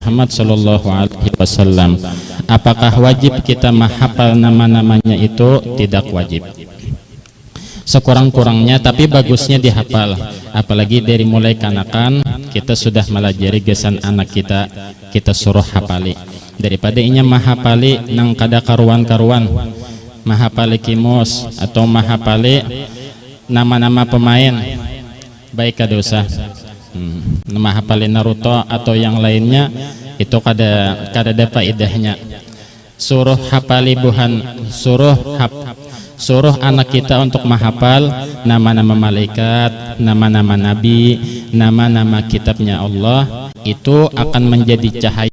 Muhammad Shallallahu Alaihi Wasallam. Apakah wajib kita menghafal nama-namanya? Itu tidak wajib, sekurang-kurangnya, tapi bagusnya dihafal. Apalagi dari mulai kanakan kita sudah melajari gesan anak kita suruh hafali, daripada inya mahapali nang kada karuan-karuan, mahapali kimus atau mahapali nama-nama pemain, baik kada usah. Mahapali Naruto atau yang lainnya itu kada ada faedahnya. Suruh hafali buhan, suruh anak kita untuk menghafal nama-nama malaikat, nama-nama nabi, nama-nama kitabnya Allah. Itu akan menjadi cahaya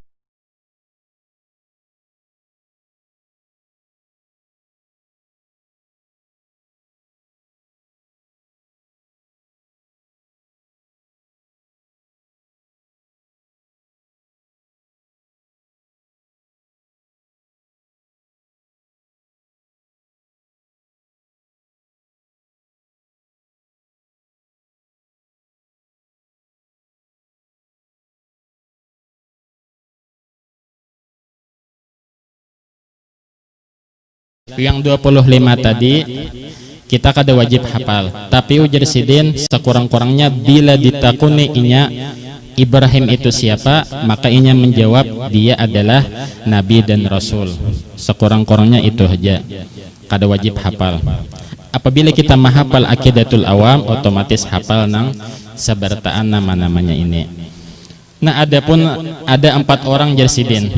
yang 25 tadi. Kita kada wajib hafal, tapi ujar sidin sekurang-kurangnya bila ditakuni inya Ibrahim itu siapa, maka inya menjawab dia adalah nabi dan rasul. Sekurang-kurangnya itu saja, kada wajib hafal. Apabila kita menghafal akidatul awam, otomatis hafal nang sebertaan nama-namanya ini. Nah, ada 4 orang jersidin.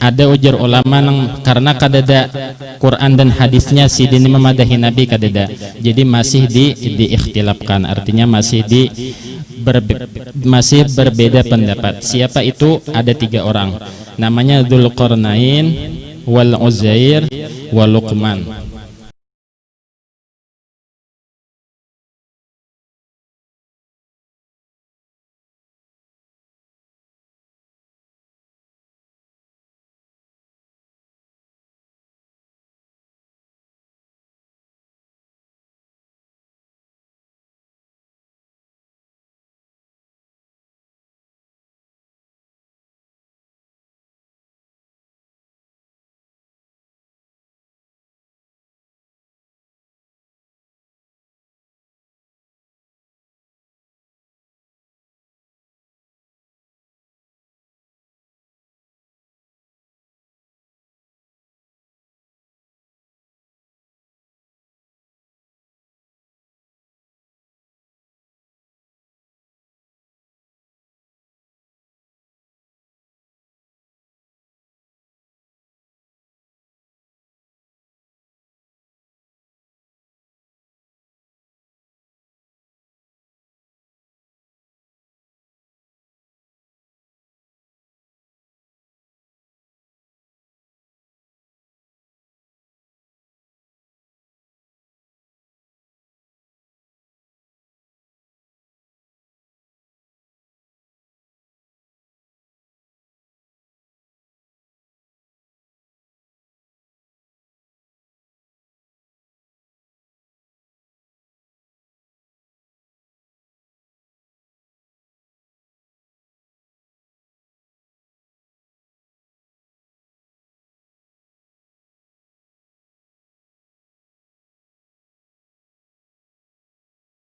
Ada ujar ulama nang karena kadada Quran dan hadisnya sidin memadahi Nabi kadada, jadi masih diikhtilafkan, artinya masih berbeda pendapat. Siapa itu? Ada 3 orang, namanya Dzulqarnain, wal Uzair, wal Luqman.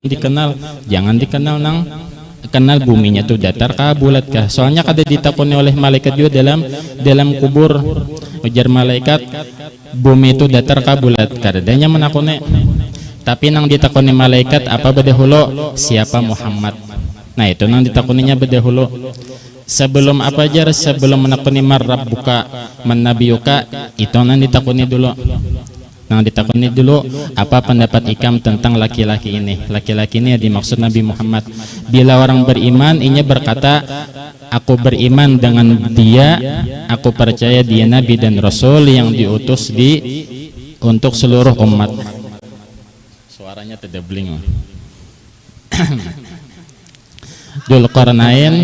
Dikenal, jangan dikenal nang kenal buminya tuh datar kah bulat kah, soalnya kada ditakuni oleh malaikat juga dalam kubur. Ujar malaikat, bumi itu datar kah bulat, kadanya menakuni. Tapi nang ditakuni malaikat apa bedahulu, siapa Muhammad. Nah itu nang ditakuninya bedahulu. Sebelum apa aja, sebelum menakuni marrabbuka manabiyuka, itu nang ditakuni dulu. Nah, ditakuni dulu apa pendapat ikam tentang laki-laki ini. Laki-laki ini dimaksud Nabi Muhammad. Bila orang beriman, ini berkata, aku beriman dengan dia, aku percaya dia Nabi dan Rasul yang diutus untuk seluruh umat. Suaranya terdebling. Dzulqarnain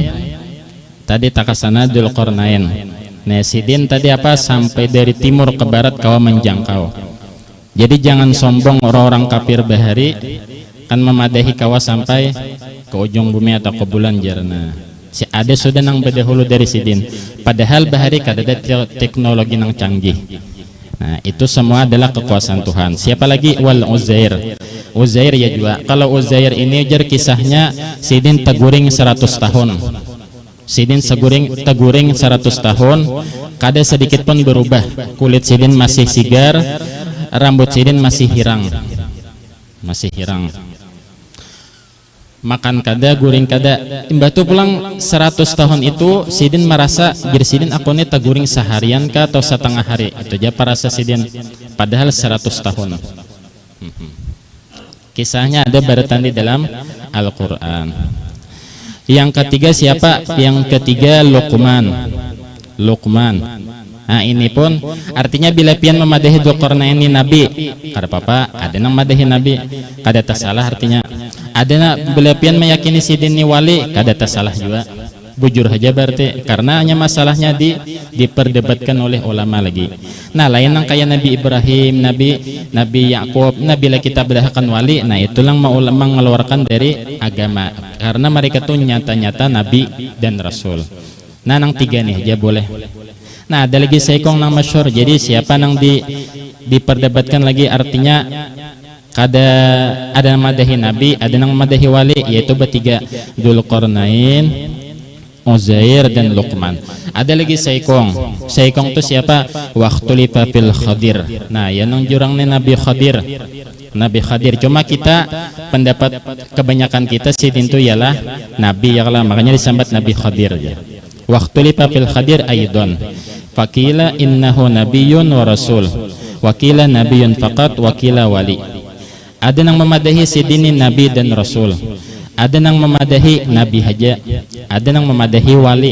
tadi takasana Dzulqarnain. Nesidin tadi apa? Sampai dari timur ke barat kau menjangkau. Jadi jangan sombong orang-orang kafir bahari kan memadahi kawas sampai ke ujung bumi atau ke bulan jarna. Ada sudah nang berdahulu dari sidin. Padahal bahari kadada teknologi nang canggih. Nah, itu semua adalah kekuasaan Tuhan. Siapa lagi? Wal Uzair. Uzair ya juga. Kalau Uzair ini jar kisahnya sidin teguring 100 tahun. Sidin teguring 100 tahun, kada sedikit pun berubah. Kulit sidin masih sigar, rambut sidin masih hirang. Masih hirang. Makan kada, guring kada. Imbah tu pulang 100 tahun itu sidin merasa jadi sidin aku ini teguring seharian kah atau setengah hari. Itu aja parasa sidin. Padahal 100 tahun. Kisahnya ada beratan di dalam Al-Quran. Yang ketiga siapa? Yang ketiga Luqman. Nah ini pun artinya bila pian memadahi Dzulqarnain ini nabi, kada apa-apa, ada nang madahi nabi, kada tersalah artinya. Ada na bila pian meyakini sidin ni wali, kada tersalah juga. Bujur aja berarti, karena hanya masalahnya diperdebatkan oleh ulama lagi. Nah lain yang kayak Nabi Ibrahim, Nabi Yakub, bila kita berdasarkan wali, nah itulah mau ulama mengeluarkan dari agama, karena mereka tuh nyata-nyata Nabi dan Rasul. Nah nang tiga nih aja boleh. Nah ada lagi saikong nang masyhur. Jadi siapa nang diperdebatkan lagi artinya ada madahi Nabi, ada nang madahi wali, yaitu bertiga, Dzulqarnain, Uzair dan Luqman. Ada lagi Saikong. Saikong itu siapa? Waqtulifa fil Khadir. Nah, yang jurangnya Nabi Khadir. Nabi Khadir. Cuma kita pendapat kebanyakan kita sidin itu ialah Nabi ya lah, makanya disambat Nabi Khadir aja. Waqtulifa fil Khadir aidon. Faqila innahu nabiyyun wa rasul. Waqila nabiyyun faqat waqila wali. Ada yang memadahi sidin Nabi dan Rasul. Ada yang memadahi Nabi saja, ada yang memadahi wali.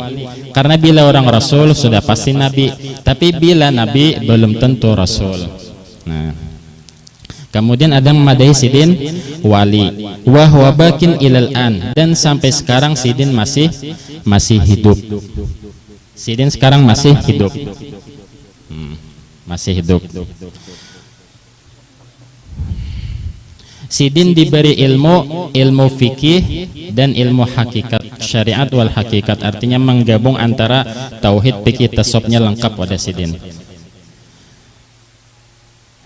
Karena bila orang Rasul sudah pasti Nabi, tapi bila Nabi belum tentu Rasul. Nah, kemudian ada yang memadahi sidin wali. Wa huwa bakin ilal an, dan sampai sekarang sidin masih hidup. Sidin sekarang masih hidup. Masih hidup. Sidin diberi ilmu fikih dan ilmu hakikat syariat wal hakikat, artinya menggabung antara tauhid fikih tasawufnya lengkap pada sidin.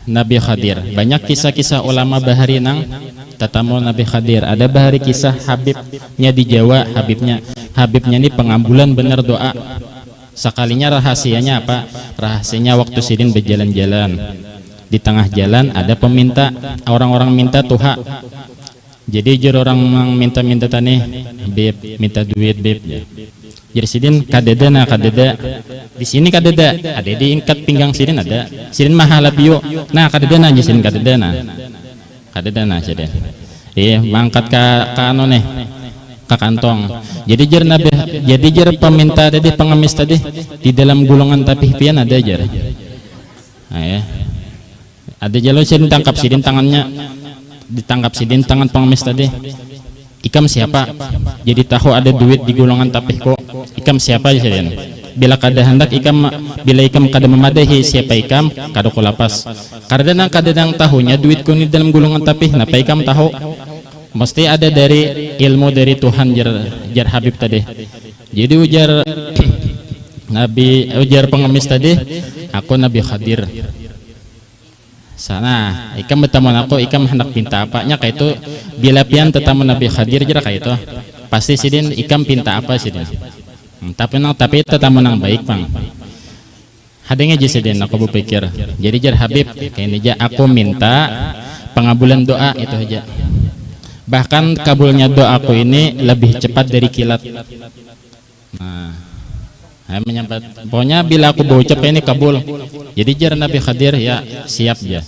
Nabi Khadir, banyak kisah-kisah ulama bahari nang tatamu Nabi Khadir. Ada bahari kisah Habibnya di Jawa, Habibnya ini pengambulan benar doa. Sekalinya rahasianya apa? Rahasianya waktu sidin berjalan-jalan, di tengah jalan ada peminta, orang-orang minta tuha. Jadi jur orang minta tani, beb minta duit beb. Jadi sidin kadeda di sini kadeda, ada diingkat pinggang sidin ada. Sidin mahal bio. Nah kadeda na sidin kadeda na sidin. Iya mangkat ke anu nih, ke kantong. Jadi jur peminta tadi, pengemis tadi di dalam gulungan tapih pian ada jar. Nah, ya. Ada jalur sidin tangkap sidin tangannya, ditangkap sidin tangan pengemis tadi. Ikam siapa? Jadi tahu ada duit di gulungan tapih kok. Ikam siapa sidin? Bila kada hendak bila ikam kada memadahi siapa ikam, kada ko lapas. Karena kadang tahunya duit ko ni dalam gulungan tapih, napa ikam tahu? Mesti ada dari ilmu dari Tuhan jar Habib tadi. Jadi ujar pengemis tadi, aku Nabi Khadir. Sana ikam bertemu aku, ikam hendak pinta apanya kayak itu. Bila pian tetamu Nabi Khadir jera kayak itu, pasti sidin ikam pinta apa sidin. Tapi tetamu nang baik bang. Hadanya aja sidin aku berpikir. Jadi jar Habib kayak ini aja, aku minta pengabulan doa itu aja. Bahkan kabulnya doaku ini lebih cepat dari kilat. Nah, menyampat. Pokoknya bila aku berucap ini kabul. Jadi jar Nabi Khadir ya siap ya.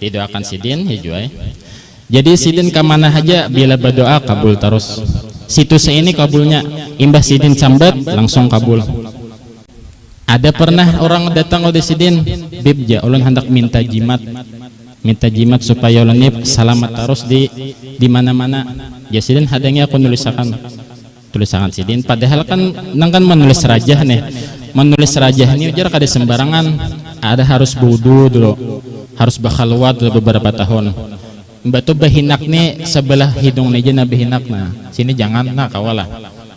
Didoakan sidin ya juai. Jadi sidin kemana aja bila berdoa kabul terus. Situs ini kabulnya. Imbah sidin sambat langsung kabul. Ada pernah orang datang oleh sidin, bib ja ulun hendak minta jimat supaya ulun ini selamat terus di mana-mana. Ya sidin hadangnya aku tulisakan sidin, padahal kan menulis rajah nih, menulis rajah ini ujar kada sembarangan, ada harus wudu dulu, harus bakhalwat beberapa tahun. Batu bahinak nih sebelah hidung aja na bahinak, nah sini jangan, nah kawalah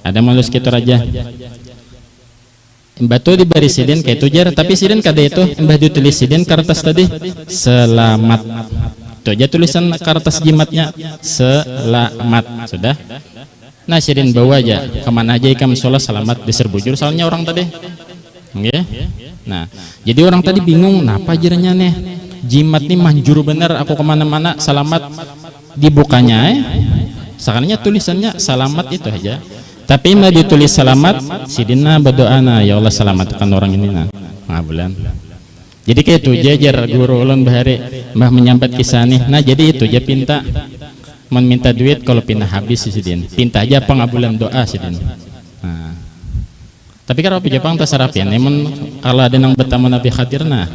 ada mulus gitu raja batu diberi sidin kayak itu jar, tapi sidin kada itu mbah ditulis sidin kertas tadi selamat itu aja tulisan kertas jimatnya selamat sudah. Nah sidin bawa aja kemana aja ikam sholat selamat diserbujur soalnya orang tadi okay? Nah jadi orang tadi bingung kenapa jiranya nih jimat nih manjur bener aku kemana-mana selamat dibukanya sekarangnya tulisannya selamat itu aja, tapi mbak ditulis selamat sidina berdoa ya Allah selamatkan orang ini bulan. Jadi kayak itu jajar guru ulun bahari mbah menyambat kisah nih. Nah jadi itu aja pinta meminta duit kalau pindah habis sidin pinta aja pengabulan doa sidin. Nah, tapi kalau di Jepang terserah pian emang kalau ada nang bertamu Nabi Khadir nah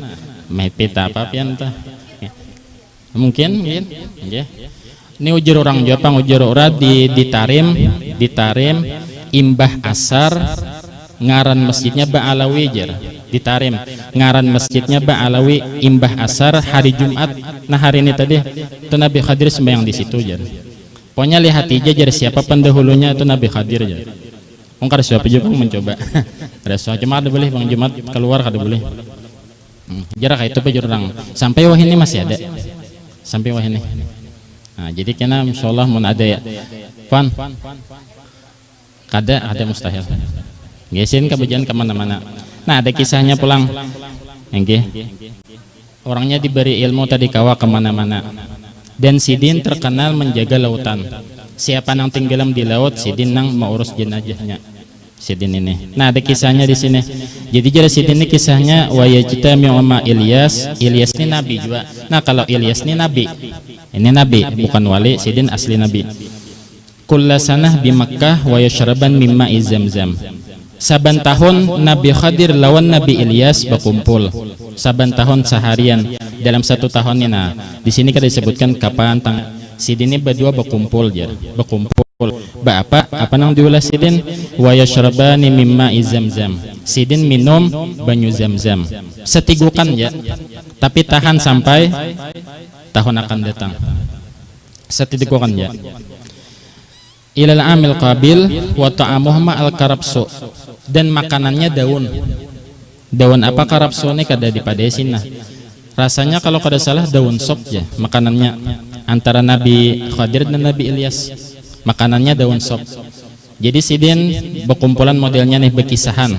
mai pita apa pian tah mungkin ya. Ini ujar orang Jepang ujar orang ditarim imbah asar ngaran masjidnya Ba'alawi jar ditarim ngaran masjidnya Ba'alawi imbah asar hari Jumat. Nah hari ini tadi itu Nabi Khadir sembahyang di situ jar. Pokoknya lihat aja jar siapa pendahulunya itu Nabi Khadir jar. Mungkin siapa juga mencoba. Ada soal Jumat ada boleh bang Jumat keluar kada boleh. Jarak itu pejur orang sampai wah ini masih ada sampai wah ini. Nah jadi kena insyaallah mun ada ya. Pan. Ada mustahil. Gesin kebejan kemana-mana. Nah ada kisahnya pulang. Nggih. Orangnya diberi ilmu tadi kawa kemana-mana. Dan sidin terkenal menjaga lautan. Siapa nang tenggelam di laut, sidin nang mengurus jenazahnya. Sidin ini. Nah ada kisahnya di sini. Jadi jadi sidin ini kisahnya wa yajtami'u ma Ilyas. Ilyas ini nabi juga. Nah kalau Ilyas ini nabi. Ini nabi bukan wali, sidin asli nabi. Kulla sanah di Makkah wa yashraban mimma Zamzam. Saban tahun Nabi Khadir lawan Nabi Ilyas berkumpul. Saban tahun seharian dalam satu tahun ini. Nah, di sini kita disebutkan kapan sidin ini berdua berkumpul jar, berkumpul. Apa nang diulas sidin wa yashrabani mimma Zamzam. Sidin minum banyu Zamzam. Setigukan ya. Tapi tahan sampai tahun akan datang. Setigukan ya. Ilal amil qabil wa ta'amuhma al karabsu, dan makanannya daun apa karabsu ini kada dipadesin nah. Rasanya kalau kada salah daun sop ya makanannya antara Nabi Khadir dan Nabi Ilyas. Makanannya daun sop. Jadi sidin berkumpulan modelnya nih berkisahan.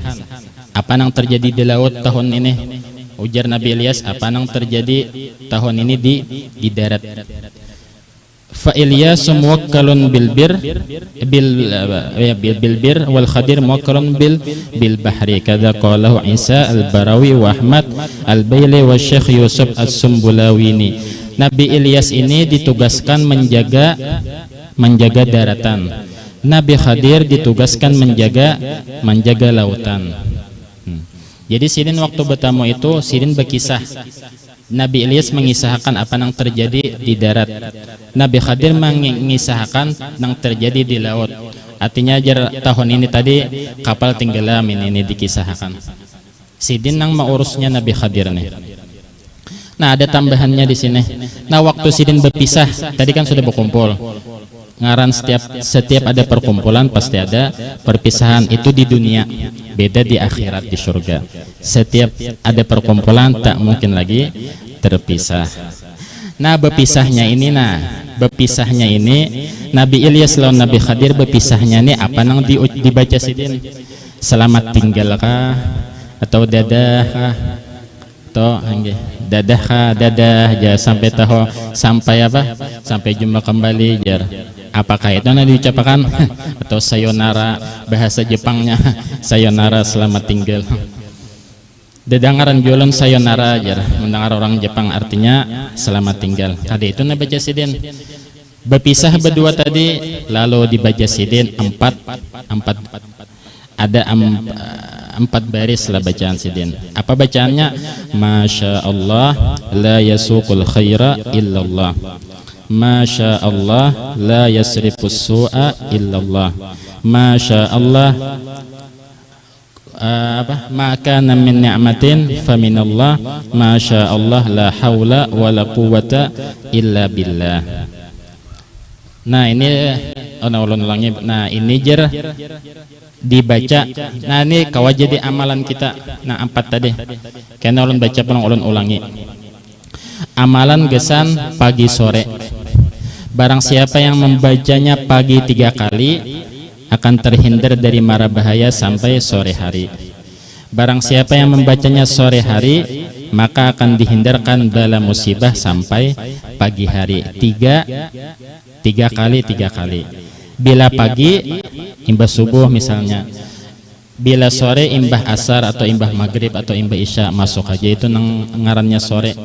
Apa yang terjadi di laut tahun ini? Ujar Nabi Ilyas, apa yang terjadi tahun ini di darat? Fa Ilyas muwakkalun bil bir wal Khadir muwakkalun bil bahri. Kadza qalahu Isa al-Barawi wa Ahmad al-Baili wa Syekh Yusuf as-Sumbulawini. Nabi Ilyas ini ditugaskan menjaga daratan. Nabi Khadir ditugaskan menjaga lautan. Jadi sidin waktu bertamu itu sidin berkisah. Nabi Ilyas mengisahkan apa yang terjadi di darat. Nabi Khadir mengisahkan yang terjadi di laut. Artinya tahun ini tadi kapal tenggelam ini dikisahkan. Sidin yang mengurusnya Nabi Khadir nih. Nah ada tambahannya di sini. Nah waktu sidin berpisah tadi kan sudah berkumpul. Ngaran setiap ada perkumpulan pasti ada perpisahan, itu di dunia, beda di akhirat di surga. Setiap ada perkumpulan tak mungkin lagi terpisah. Nah berpisahnya ini Nabi Ilyas lawan Nabi Khadir berpisahnya ini apa nang dibaca sidin? Selamat tinggal kah atau dadah kah? Dadah ya sampai apa? Sampai jumpa kembali jar. Apakah itu nanti diucapkan atau sayonara bahasa Jepangnya sayonara selamat tinggal. Dedangaran jualan sayonara aja mendengar orang Jepang artinya selamat tinggal. Tadi itu nabi baca sidin berpisah berdua tadi lalu dibaca sidin empat baris lah bacaan sidin. Apa bacaannya? Masya Allah la yasuqul khaira illallah. Masya Allah la yasrifus su'a illallah. Masya Allah maka min ni'matin faminallah. Masya Allah la haula wa la quwwata illa billah. Nah ini ulun ulangi. Nah ini jer dibaca. Nah ini kawa jadi amalan kita. Nah 4 tadi karena ulun baca pulang ulun ulangi. Amalan gesan pagi sore. Barang siapa yang membacanya pagi 3 kali akan terhindar dari mara bahaya sampai sore hari. Barang siapa yang membacanya sore hari maka akan dihindarkan bala musibah sampai pagi hari. 3 kali. Bila pagi imbah subuh misalnya, bila sore imbah asar atau imbah maghrib atau imbah isya masuk aja itu ngarannya sore.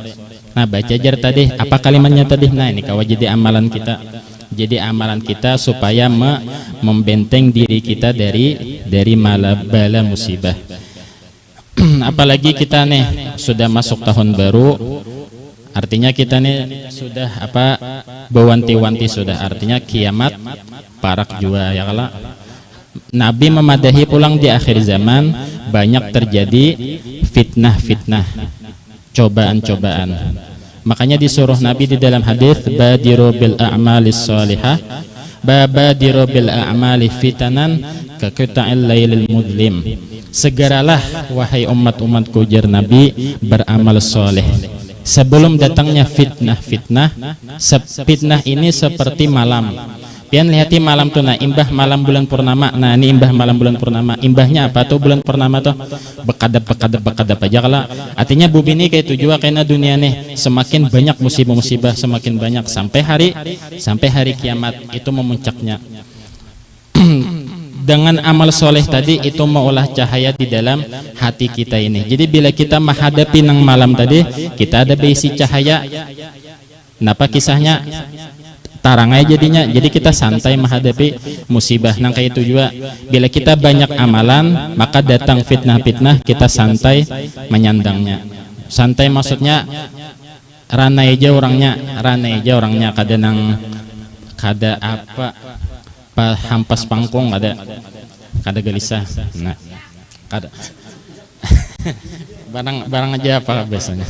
Nah baca jar tadi apa kalimatnya tadi. Nah ini kawa jadi amalan kita. Jadi amalan kita supaya membenteng diri kita dari bala musibah. Apalagi kita nih sudah masuk tahun baru, artinya kita nih sudah bewanti-wanti sudah, artinya kiamat parak jua ya kala. Nabi memadahi pulang di akhir zaman banyak terjadi fitnah-fitnah, cobaan-cobaan. Makanya disuruh Nabi di dalam hadis badiru bil a'malis shalihah babadiru bil a'mali fitanan ka qita'il lailil mudlim. Segeralah wahai umat-umatku jar Nabi beramal soleh sebelum datangnya fitnah. Fitnah ini seperti malam. Pian lihati malam tuh, nah imbah malam bulan purnama. Nah ini imbah malam bulan purnama. Imbahnya apa tuh bulan purnama tuh? Bekadap aja kala. Artinya bubi ini kayak tujuan karena dunia nih semakin banyak musibah semakin banyak sampai hari kiamat itu memuncaknya. Dengan amal soleh tadi itu mengolah cahaya di dalam hati kita ini. Jadi bila kita menghadapi nang malam tadi kita ada besi cahaya. Kenapa kisahnya? Tarangai jadinya, jadi kita santai menghadapi musibah. Nang kayak itu juga bila kita banyak amalan maka datang fitnah kita santai menyandangnya. Santai maksudnya ranai aja orangnya kada apa hampas pangkong kada gelisah. Nah kada barang aja apa biasanya.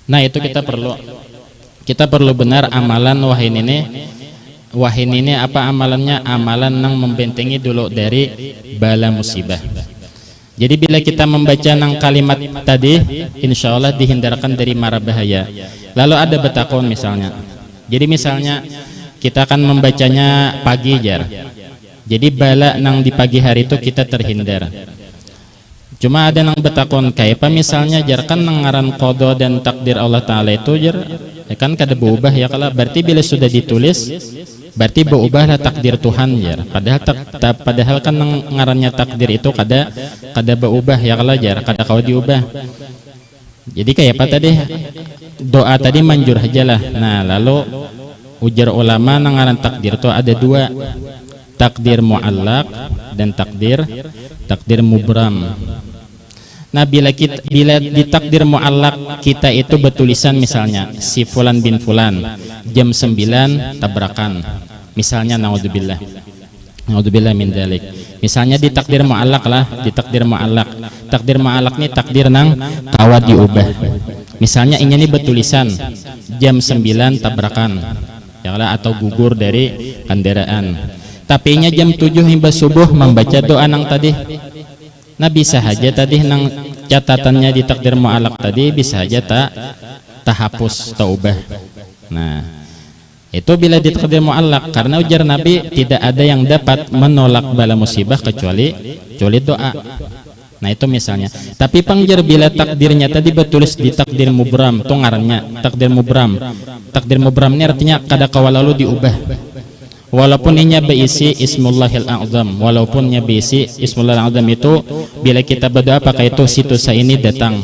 Nah itu kita perlu benar amalan wahin ini apa amalannya? Amalan yang membentengi dulu dari bala musibah. Jadi bila kita membaca nang kalimat tadi insya Allah dihindarkan dari mara bahaya. Lalu ada betakon misalnya. Jadi misalnya kita akan membacanya pagi jar. Jadi bala nang di pagi hari itu kita terhindar. Cuma ada nang betakon kayak apa misalnya jar kan nang ngaran qada dan takdir Allah Ta'ala itu jar kan kada berubah ya kalau berarti bila sudah ditulis berarti berubahlah takdir Tuhan jar. Padahal kan ngarannya takdir itu kada berubah ya kalau jar kada kau diubah. Jadi kayak apa tadi doa tadi manjur aja lah. Nah lalu ujar ulama nang ngaran takdir itu ada 2, takdir mu'allaq dan takdir mubram. Nah bila di takdir mu'allaq kita itu betulisan misalnya si fulan bin fulan jam 9 tabrakan misalnya, naudzubillah min dzalik. Misalnya di takdir mu'allaq lah, di takdir mu'allaq nih takdir nang kawa diubah. Misalnya ini betulisan jam 9 tabrakan ya lah, atau gugur dari kendaraan. Tapi nya jam 7 hingga subuh membaca doa nang tadi. Nah bisa saja tadi nang catatannya di takdir mu'allaq tadi bisa saja tak hapus taubah. Nah itu bila di takdir mu'allaq karena ujar Nabi tidak ada yang dapat menolak bala musibah kecuali doa. Nah itu misalnya. Tapi pangjar bila takdirnya tadi betulis di takdir mubram tuh ngarannya takdir mubram. Takdir mubram ini artinya kada kawalalu diubah. Walaupun inya berisi Ismullahil A'zam, walaupun inya berisi Ismullahil A'zam itu bila kita berdoa pakai itu situs ini datang.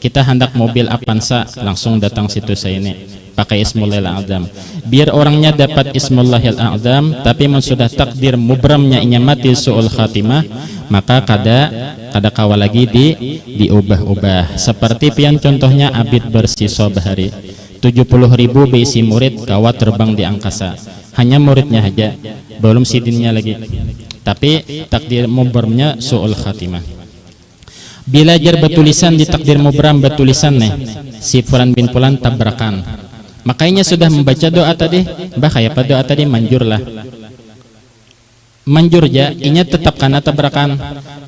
Kita hendak mobil Avanza langsung datang situs ini pakai Ismullahil A'zam. Biar orangnya dapat Ismullahil A'zam tapi sudah takdir mubramnya inya mati su'ul khatimah maka kada kawal lagi diubah-ubah. Seperti pian contohnya abid bersiswa bahari 70.000 berisi murid kawa terbang di angkasa. Hanya muridnya aja, belum sidinnya lagi. Tapi takdir mubramnya su'ul khatimah. Bila jar betulisan di takdir mubram betulisan nih si fulan bin fulan tabrakan. Makanya sudah membaca doa tadi, kayak apa doa tadi manjurlah. Manjur ja, inya tetap karena tabrakan.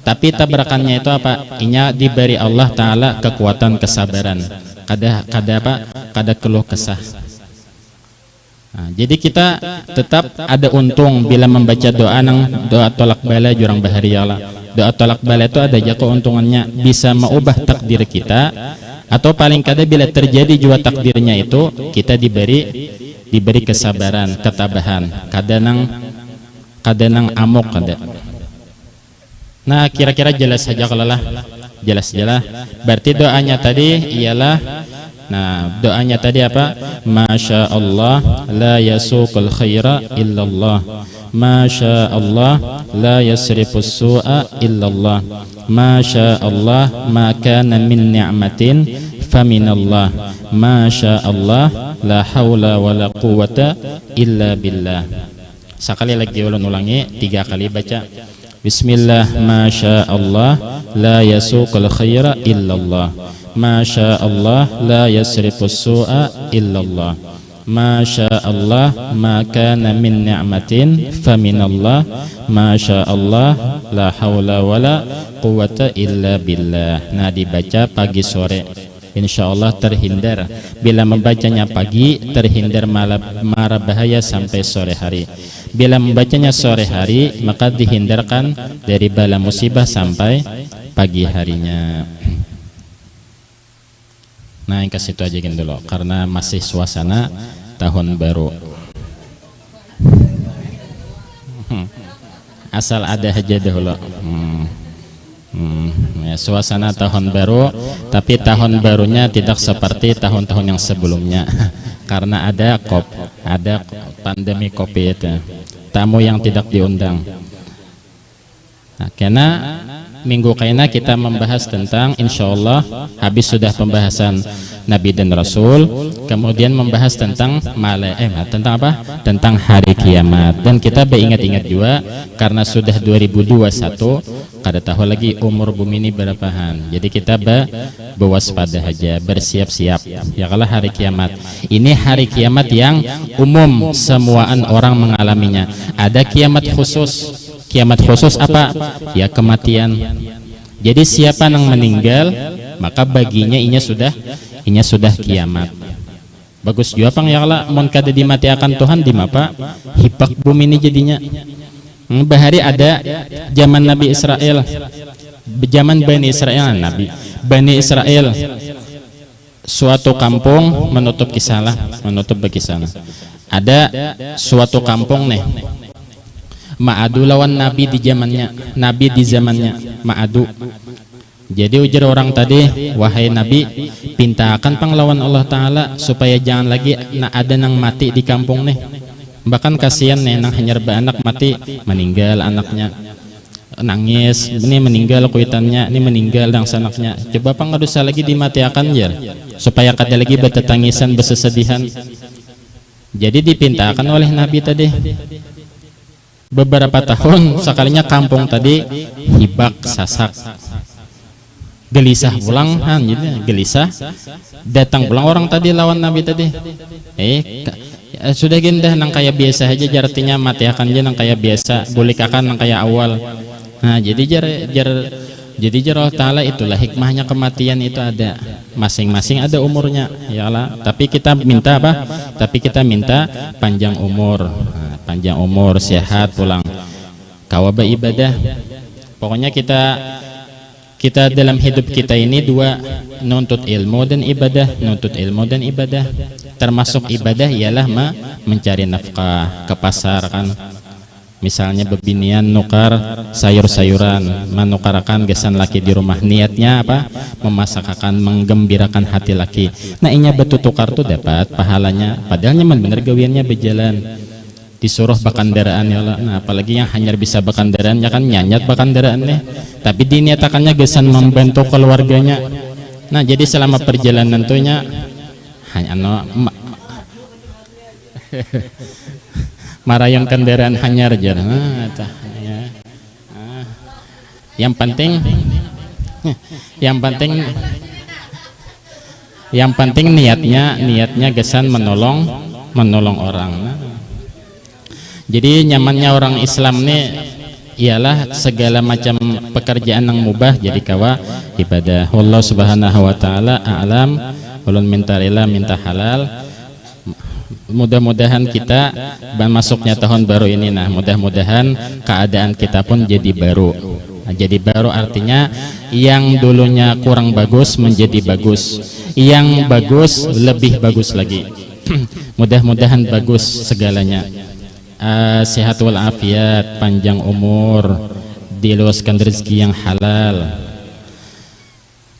Tapi tabrakannya itu apa? Inya diberi Allah Ta'ala kekuatan kesabaran. Kada keluh kesah. Nah, jadi kita tetap ada untung bila membaca doa tolak bala jurang bahari Allah. Doa tolak bala itu ada aja keuntungannya, bisa mengubah takdir kita, atau paling kada bila terjadi jua takdirnya itu kita diberi kesabaran, ketabahan. Kadang amok kada. Nah, kira-kira jelas saja kalau lah. Jelas. Berarti doanya tadi ialah, nah doanya tadi apa? Masya Allah la yasuqul khaira illallah. Masya Allah la yasrifus su'a illallah. Masya Allah ma kana min ni'matin faminallah. Masya Allah la hawla wa la quwata illa billah. Sekali lagi ulangi 3 kali baca. Bismillah, masya Allah la yasuqul khaira illallah. Masya Allah la yasrifus su'a illallah. Masya Allah ma kana min ni'matin faminallah. Masya Allah la hawla wa la quwata illa billah. Nah, dibaca pagi sore, insya Allah terhindar. Bila membacanya pagi, terhindar mara bahaya sampai sore hari. Bila membacanya sore hari, maka dihindarkan dari bala musibah sampai pagi harinya. Nah, yang kasih itu aja dulu, karena masih suasana tahun baru. Asal ada aja dulu. Ya, suasana tahun baru, tapi tahun barunya tidak seperti tahun-tahun yang sebelumnya. Karena ada pandemi Covid itu, tamu yang tidak diundang. Nah, karena minggu kaina kita membahas tentang, insya Allah habis sudah pembahasan Nabi dan Rasul, kemudian membahas tentang tentang apa? Tentang hari kiamat. Dan kita beringat-ingat juga karena sudah 2021, kada tahu lagi umur bumi ini berapahan. Jadi kita berwaspada aja, bersiap-siap. Ya kalau hari kiamat ini hari kiamat yang umum, semuaan orang mengalaminya. Ada kiamat khusus. Kiamat khusus apa? Ya kematian. Jadi siapa yang meninggal, maka baginya inya sudah kiamat. Bagus juga pang ya Allah, mon kada dimati akan Tuhan di mapa hipak bumi ini jadinya. Bahari ada zaman Nabi Israel, zaman Bani Israel, Bani Israel, suatu kampung menutup kisah. Ada suatu kampung nih, Ma'adu lawan Nabi di zamannya Ma'adu. Jadi ujar orang tadi, wahai Nabi, pintakan panglawan Allah Ta'ala supaya jangan lagi ada nang mati di kampung nih. Bahkan kasihan nih nang hanya anak mati, meninggal anaknya, nangis, ini meninggal kuitannya, ini meninggal dan anaknya. Coba pang usah lagi dimatiakan ya, supaya kada lagi bertetangisan bersesedihan. Jadi dipintakan oleh Nabi tadi. Beberapa tahun sekalinya kampung tadi hibak sasak, gelisah pulang gitu, gelisah datang pulang orang tadi lawan Nabi tadi. Sudah gindah nang kayak biasa aja, artinya mati akan aja nang kayak biasa, boleh akan nang kayak awal. Nah jadi Allah Ta'ala itulah hikmahnya kematian itu ada, masing-masing ada umurnya ya Allah. Tapi kita minta apa? Tapi kita minta panjang umur. Panjang umur, sehat pulang, kawaba ibadah. Pokoknya kita dalam hidup kita ini dua, nuntut ilmu dan ibadah. Termasuk ibadah ialah mencari nafkah, ke pasar kan. Misalnya bebinian nukar sayur-sayuran, menukarakan gesan laki di rumah, niatnya apa? Memasakkan, menggembirakan hati laki. Nah inya betul tukar tuh dapat pahalanya, padahal nyaman bener gawiannya berjalan. Disuruh bakandaraan ya Allah. Nah apalagi yang hanya bisa bakandaraan ya kan nyanyat bakandaraan nih, tapi diniatakannya gesan membantu keluarganya. Nah jadi selama perjalanan tuhnya hanya marayang kendaraan hanyar aja. Yang penting Yang penting niatnya gesan menolong orang. Jadi nyamannya orang Islam nih ialah segala macam pekerjaan yang mubah jadi kawa ibadah. Allah Subhanahu wa taala a'lam, ulun minta halal. Mudah-mudahan kita masuknya tahun baru ini, nah mudah-mudahan keadaan kita pun jadi baru. Nah, jadi baru artinya yang dulunya kurang bagus menjadi bagus, yang bagus lebih bagus lagi. Mudah-mudahan bagus segalanya. Sehat walafiat, panjang umur, diluaskan rezeki yang halal,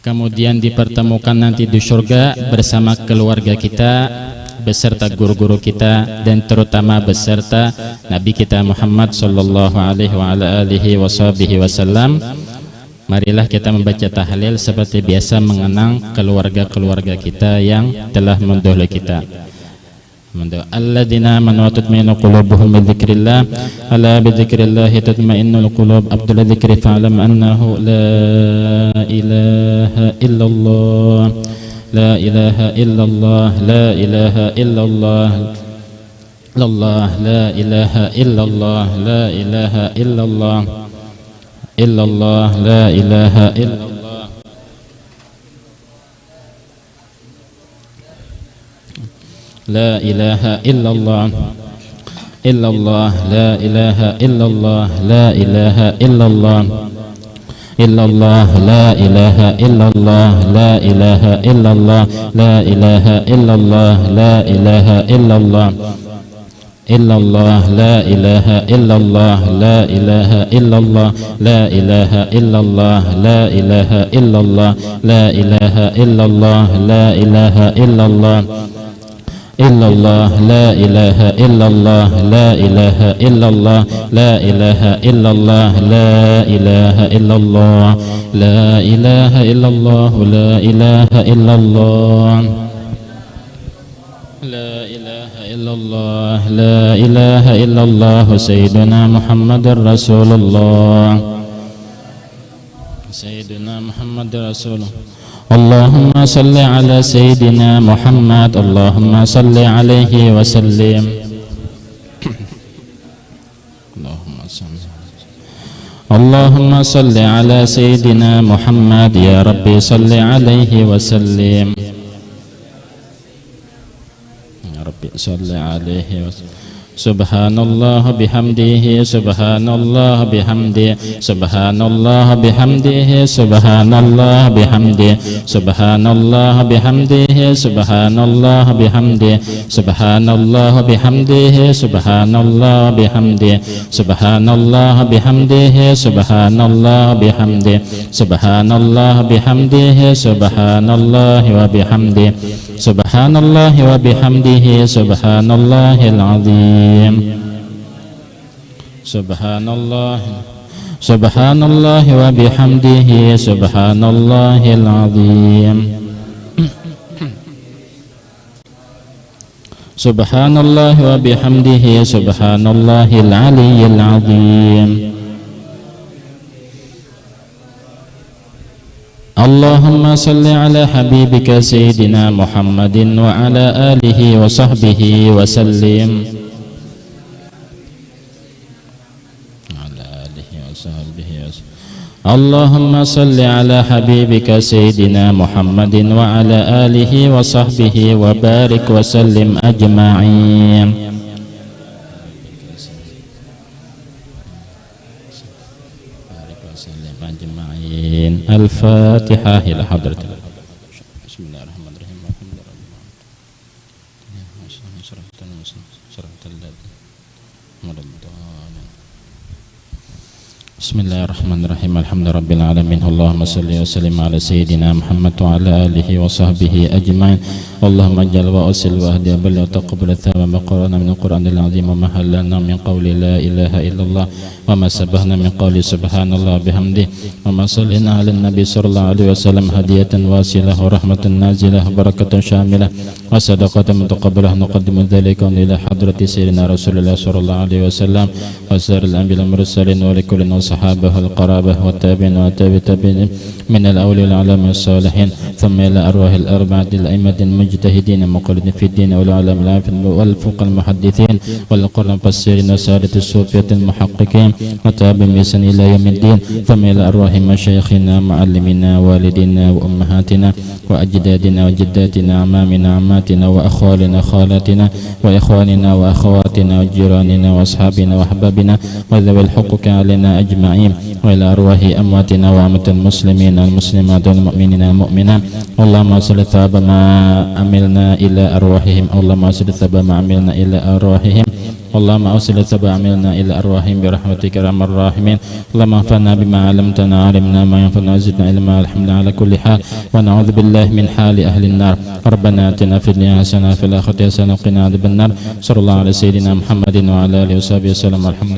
kemudian dipertemukan nanti di surga bersama keluarga kita beserta guru-guru kita dan terutama beserta Nabi kita Muhammad sallallahu alaihi wasallam. Marilah kita membaca tahlil seperti biasa mengenang keluarga-keluarga kita yang telah mendahului kita. Alladzina amanu wa tatma'innu qulubuhum bi dzikrillah, ala bi dzikrillah tatma'innul qulub. Abdul dzikri fa'lam annahu la ilaha illallah. La ilaha illallah, la ilaha illallah, Allah, la ilaha illallah, la ilaha illallah, illallah, la ilaha illallah, la ilaha illallah, illallah, la ilaha illallah, la ilaha illallah, illallah, la ilaha illallah, la ilaha illallah, la ilaha illallah, la ilaha illallah, illallah, la ilaha illallah, la ilaha illallah, la ilaha illallah, la ilaha illallah, la ilaha illallah, la ilaha illallah, illallah, la ilaha illallah, la ilaha illallah, la ilaha illallah, la ilaha illallah, la ilaha illallah, la ilaha illallah, la ilaha illallah, la ilaha illallah, sayyiduna Muhammadur Rasulullah, sayyiduna Muhammadur Rasulullah. Allahumma salli ala sayyidina Muhammad, Allahumma salli alaihi wa sallim. Allahumma salli ala sayyidina Muhammad, ya Rabbi salli alaihi wa sallim. Ya Rabbi salli alaihi wa sallim. Subhanallah bihamdihi, subhanallah bihamdihi, subhanallah bihamdihi, subhanallah bihamdihi, subhanallah bihamdihi, subhanallah bihamdihi, subhanallah bihamdihi, subhanallah bihamdihi, subhanallah bihamdihi, subhanallah bihamdihi, subhanallah bihamdihi, subhanallah wa bihamdihi, subhanallah wa bihamdihi, subhanallahil azim. Subhanallah, subhanallah wa bihamdihi, subhanallahil azim. Subhanallah wa bihamdihi, subhanallahil aliyyil azim. Allahumma salli ala habibika sayyidina Muhammadin wa ala alihi wa sahbihi wa sallim. Allahumma salli ala habibika sayyidina Muhammadin wa ala alihi wa sahbihi wa barik wa sallim ajma'in. Al-Fatihah ila hadratil. Bismillahirrahmanirrahim. Bismillahirrahmanirrahim. Alhamdulillahirabbil alamin. Allahumma shalli wa sallim ala sayyidina Muhammad wa ala alihi wa sahbihi ajma'in. Allahumma ij'al wa asil wa ahdi wa taqabbal thawaba ma qara'na min al-Qur'anil azim wa ma hallalna min qawli la ilaha illallah wa ma sabahna min qawli subhanallah bihamdihi wa ma sallina ala nabi sallallahu alaihi wasallam hadiyatan wasilah wa rahmatan nazilah wa barakatan syamilah wa sadaqatan mutaqabbalah. Nuqaddimu dhalika ila hadrati sayyidina Rasulullah sallallahu alaihi wasallam wa sirril anbiya'i mursalin wa likulli sahabah al-qarabah wa tabi'in wa tabi'in من الأولياء والعلماء الصالحين ثم إلى أرواح الأربعة الأئمة المجتهدين المقلدين في الدين والعلماء والفقهاء المحدثين والقرآن المفسرين وسادة الصوفية المحققين وتابعين بإحسان إلى يوم الدين ثم إلى أرواح مشايخنا معلمنا والدينا وأمهاتنا وأجدادنا وجداتنا أعمامنا عماتنا وأخوالنا خالاتنا وإخواننا وأخواتنا وجيراننا وأصحابنا وأحبابنا وذوي الحقوق علينا أجمعين وإلى أرواح أمواتنا وأموات المسلمين والمسلمات والمؤمنين والمؤمنات اللهم صل ثواب ما عملنا إلى أرواحهم اللهم صل ثواب ما عملنا إلى أرواحهم اللهم أوصل ثواب عملنا إلى أرواحهم برحمتك يا أرحم الراحمين اللهم انفعنا بما علمتنا علمنا ما ينفعنا وزدنا علما الحمد على كل حال ونعوذ بالله من حال أهل النار ربنا آتنا في الدنيا حسنة وفي الآخرة حسنة وقنا عذاب النار صلى الله على سيدنا محمد وعلى آله وصحبه وسلم الحمد